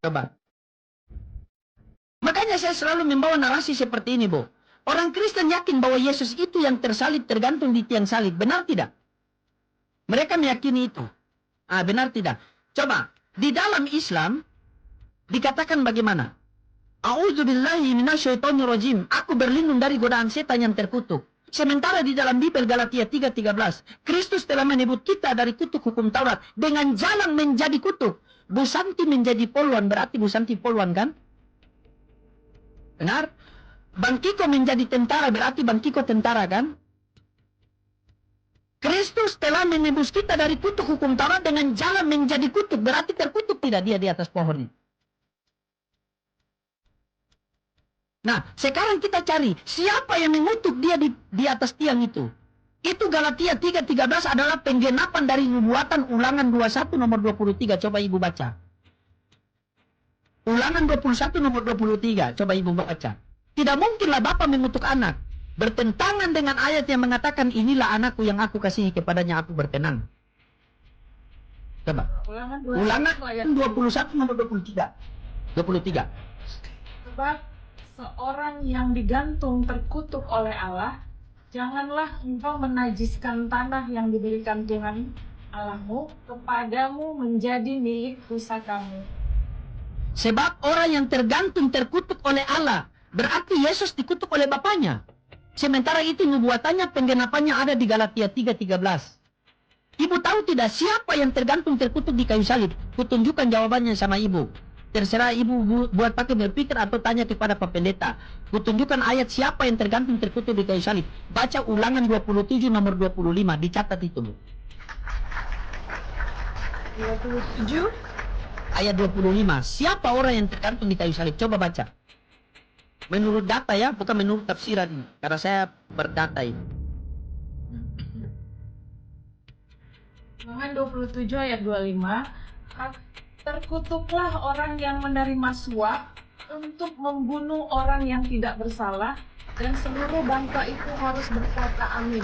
Coba. Makanya saya selalu membawa narasi seperti ini, Bu. Orang Kristen yakin bahwa Yesus itu yang tersalib, tergantung di tiang salib. Benar tidak? Mereka meyakini itu. Benar tidak? Coba, di dalam Islam dikatakan bagaimana? A'udzubillahi minasyaitonirrajim. Aku berlindung dari godaan setan yang terkutuk. Sementara di dalam Bible Galatia 3:13, Kristus telah menebut kita dari kutuk hukum Taurat dengan jalan menjadi kutuk. Bu Santi menjadi poluan, berarti Bu Santi poluan kan? Benar? Bang Kiko menjadi tentara, berarti Bang Kiko tentara kan? Kristus telah menebus kita dari kutuk hukum Taurat dengan jalan menjadi kutuk, berarti terkutuk tidak dia di atas pohonnya. Nah, sekarang kita cari siapa yang mengutuk dia di atas tiang itu. Itu Galatia 3:13 adalah penggenapan dari nubuatan Ulangan 21 nomor 23. Coba Ibu baca. Ulangan 21 nomor 23. Coba Ibu baca. Tidak mungkinlah Bapa mengutuk anak. Bertentangan dengan ayat yang mengatakan inilah anakku yang aku kasihi, kepadanya aku berkenan. Coba. Ulangan 21 nomor 23. 23. Sebab seorang yang digantung terkutuk oleh Allah, janganlah engkau menajiskan tanah yang diberikan Tuhan Allahmu kepadamu menjadi milik pusakamu. Sebab orang yang tergantung terkutuk oleh Allah, berarti Yesus dikutuk oleh Bapaknya. Sementara itu nubuatannya, penggenapannya ada di Galatia 3:13. Ibu tahu tidak siapa yang tergantung terkutuk di kayu salib? Kutunjukkan jawabannya sama Ibu. Terserah Ibu buat pakai berpikir atau tanya kepada Pak Pendeta. Kutunjukkan ayat siapa yang tergantung terkutuk di kayu salib. Baca Ulangan 27 nomor 25, dicatat itu, Bu. 27 ayat 25. Siapa orang yang tergantung di kayu salib? Coba baca. Menurut data ya, bukan menurut tafsiran ini. Karena saya berdata ini. Ulangan 27 ayat 25. Terkutuklah orang yang menerima suap untuk membunuh orang yang tidak bersalah, dan seluruh bangsa itu harus berkata amin.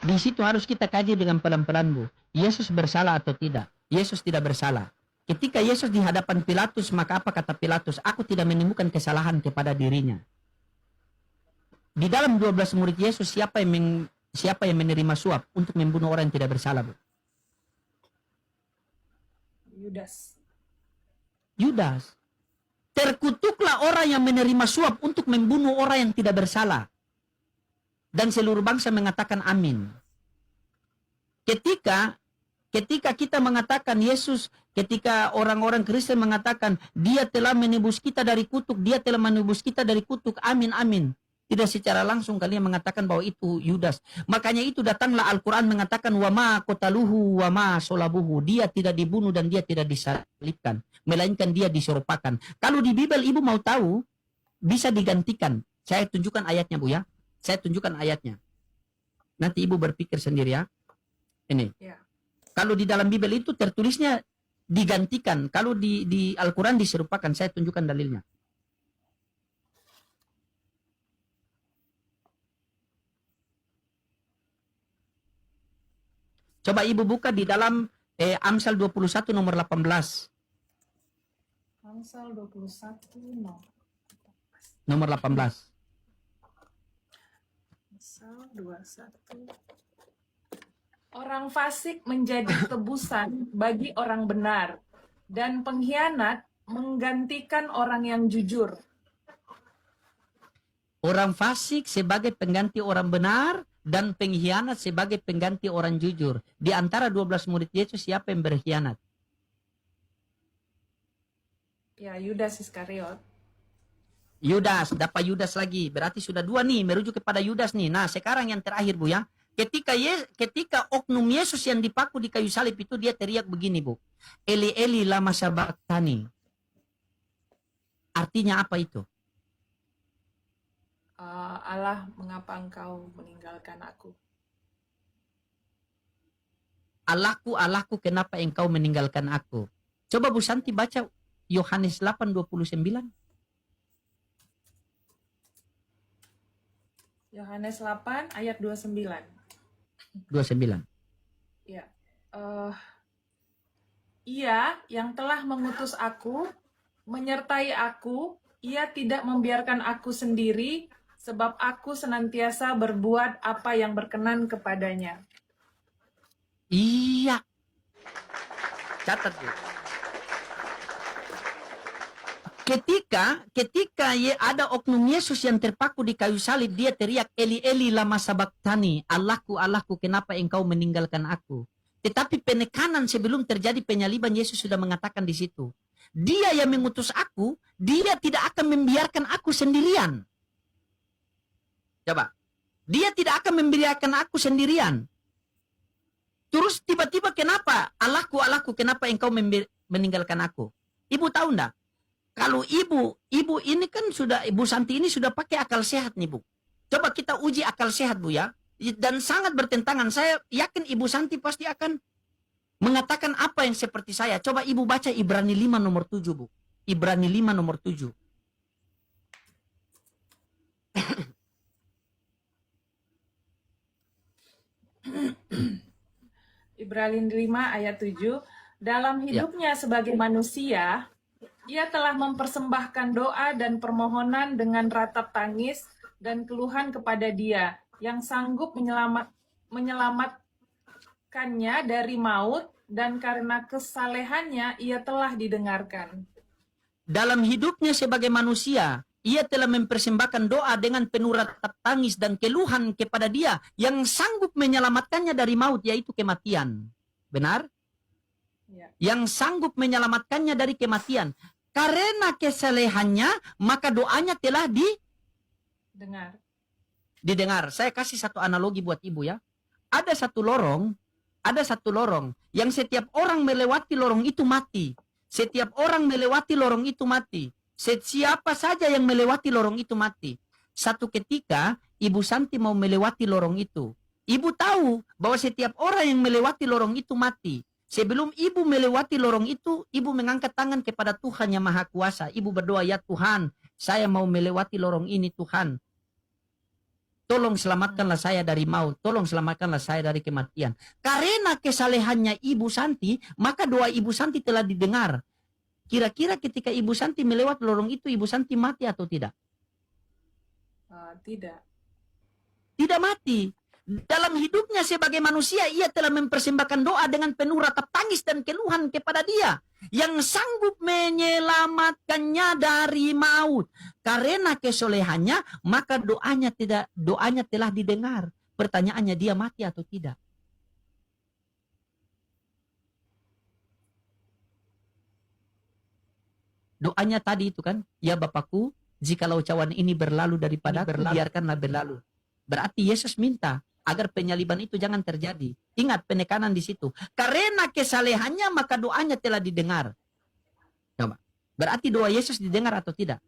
Di situ harus kita kaji dengan pelan-pelan, Bu. Yesus bersalah atau tidak? Yesus tidak bersalah. Ketika Yesus di hadapan Pilatus, maka apa kata Pilatus? Aku tidak menemukan kesalahan kepada dirinya. Di dalam 12 murid Yesus, siapa yang menerima suap untuk membunuh orang yang tidak bersalah, Bu? Yudas. Terkutuklah orang yang menerima suap untuk membunuh orang yang tidak bersalah. Dan seluruh bangsa mengatakan amin. Ketika kita mengatakan Yesus, ketika orang-orang Kristen mengatakan dia telah menebus kita dari kutuk, dia telah menebus kita dari kutuk, amin, amin. Tidak secara langsung kalian mengatakan bahwa itu Yudas. Makanya itu datanglah Al-Quran mengatakan wa ma qataluhu wa ma solabuhu. Dia tidak dibunuh dan dia tidak disalibkan, melainkan dia diserupakan. Kalau di Bible Ibu mau tahu, bisa digantikan. Saya tunjukkan ayatnya, Bu ya. Saya tunjukkan ayatnya. Nanti Ibu berpikir sendiri ya. Ini. Ya. Kalau di dalam Bible itu tertulisnya digantikan. Kalau di Al-Quran diserupakan. Saya tunjukkan dalilnya. Coba Ibu buka di dalam Amsal 21 nomor 18. Amsal 21 nomor 18. Amsal 21. Orang fasik menjadi tebusan bagi orang benar, dan pengkhianat menggantikan orang yang jujur. Orang fasik sebagai pengganti orang benar, dan pengkhianat sebagai pengganti orang jujur. Di antara 12 murid Yesus, siapa yang berkhianat? Ya, Yudas Iskariot. Yudas, dapat Yudas lagi. Berarti sudah 2 nih, merujuk kepada Yudas nih. Nah, sekarang yang terakhir, Bu ya. Ketika oknum Yesus yang dipaku di kayu salib itu, dia teriak begini, Bu. Eli Eli lama sabachthani. Artinya apa itu? Allah, mengapa engkau meninggalkan aku? Allahku, Allahku, kenapa engkau meninggalkan aku? Coba Bu Santi baca Yohanes 8:29. Yohanes 8 ayat 29. 29. Ya. Ia yang telah mengutus aku, menyertai aku, ia tidak membiarkan aku sendiri, sebab aku senantiasa berbuat apa yang berkenan kepadanya. Iya, catat Bu. Ketika ada oknum Yesus yang terpaku di kayu salib, dia teriak, Eli Eli lama sabaktani, Allahku Allahku kenapa engkau meninggalkan aku. Tetapi penekanan sebelum terjadi penyaliban, Yesus sudah mengatakan di situ, dia yang mengutus aku, dia tidak akan membiarkan aku sendirian. Coba, dia tidak akan membiarkan aku sendirian. Terus tiba-tiba kenapa, Allahku Allahku kenapa engkau meninggalkan aku. Ibu tahu enggak? Kalau ibu ini kan sudah, Ibu Santi ini sudah pakai akal sehat nih Bu. Coba kita uji akal sehat Bu ya. Dan sangat bertentangan. Saya yakin Ibu Santi pasti akan mengatakan apa yang seperti saya. Coba Ibu baca Ibrani 5 nomor 7 Bu. Ibrani 5 nomor 7. Ibrani 5 ayat 7, dalam hidupnya sebagai manusia, ia telah mempersembahkan doa dan permohonan dengan ratap tangis dan keluhan kepada Dia yang sanggup menyelamatkannya dari maut, dan karena kesalehannya ia telah didengarkan. Dalam hidupnya sebagai manusia, ia telah mempersembahkan doa dengan penuh ratap tangis dan keluhan kepada Dia yang sanggup menyelamatkannya dari maut, yaitu kematian. Benar? Ya. Yang sanggup menyelamatkannya dari kematian. Karena kesalehannya, maka doanya telah didengar. Saya kasih satu analogi buat Ibu ya. Ada satu lorong yang setiap orang melewati lorong itu mati. Setiap orang melewati lorong itu mati. Siapa saja yang melewati lorong itu mati. Satu ketika, Ibu Santi mau melewati lorong itu. Ibu tahu bahwa setiap orang yang melewati lorong itu mati. Sebelum Ibu melewati lorong itu, Ibu mengangkat tangan kepada Tuhan yang Maha Kuasa. Ibu berdoa, ya Tuhan, saya mau melewati lorong ini Tuhan. Tolong selamatkanlah saya dari maut. Tolong selamatkanlah saya dari kematian. Karena kesalehannya Ibu Santi, maka doa Ibu Santi telah didengar. Kira-kira ketika Ibu Santi melewati lorong itu, Ibu Santi mati atau tidak? Tidak. Tidak mati. Dalam hidupnya sebagai manusia, ia telah mempersembahkan doa dengan penuh ratap tangis dan keluhan kepada Dia yang sanggup menyelamatkannya dari maut. Karena kesolehannya, maka doanya telah didengar. Pertanyaannya, dia mati atau tidak? Doanya tadi itu kan, ya Bapakku, jikalau cawan ini berlalu daripadaku, biarkanlah berlalu. Berarti Yesus minta agar penyaliban itu jangan terjadi. Ingat penekanan di situ. Karena kesalehannya, maka doanya telah didengar. Coba. Berarti doa Yesus didengar atau tidak?